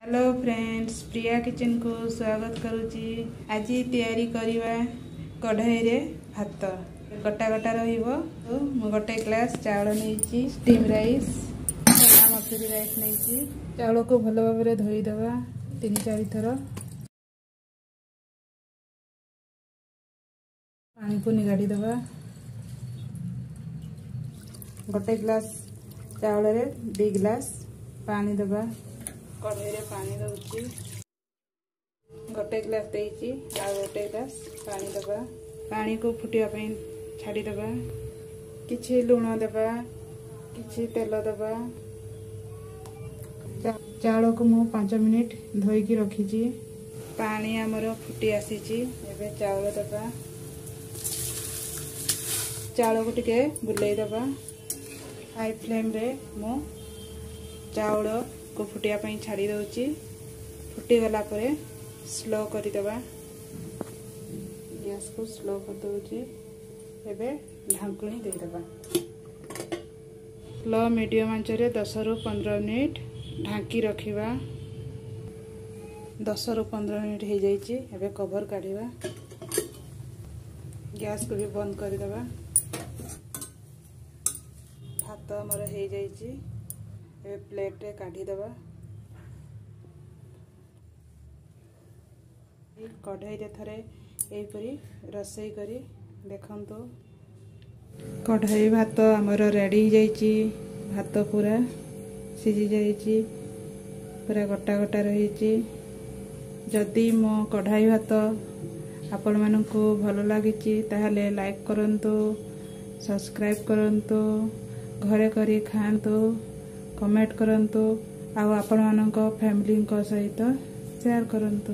Hello friends, प्रिया kitchen को स्वागत करुच्ची। आज तैयारी करवा कढ़ाई रे भात गटा गटा रहिबो। तो मु गोटे ग्लास चावल नहीं स्टीम राइस चना मसूरी राइस नहीं चावल को भल भाव में धोई दवा 3-4 थर पानी को निगाड़ी दवा। गोटे ग्लास चावल रे 2 ग्लास पानी दवा। कढ़ाई रे पानी दउची गोटे ग्लास देइची आ गोटे ग्लास पानी दबा। पानी को फुटिया पे छाड़ी दबा। किछि लूण दबा, किछि तेल दबा। चावल को मु 5 मिनिट धोईकी रखीची। पानी हमर फुटी आसीची। एबे चावल दबा। चावल को टिके बुलाई दबा। हाई फ्लेम रे मु चावल को फुटिया ପାଇଁ ଛାଡ଼ି ଦउची। फुटी गला परे स्लो करी दबा। गैस को स्लो कर दउची। एबे ढांकुणी दे दबा। लो मीडियम आंच रे 10 रु 15 मिनिट ढांकी रखिबा। 10 रु 15 मिनिट हो जाइची। एबे कवर काढिबा। गैस को भी बंद कर दबा। भात हमर हो जाइची। ए प्लेट रे काढी दबा। कढ़ाई रे थरे एई परी रसोई करी देखंतो। कढ़ाई भात हमर रेडी जाइची। भात पूरा सिझी जाइची, पूरा गोटा गोटा रहिची। जदि मो कढ़ाई भात आपण मानकु भलो लागिची ताहले लाइक करंतो, सब्सक्राइब करंतो, घरे करी खांतो, कमेंट करंतो, आ आपण मानक फैमिली सहित शेयर करंतो।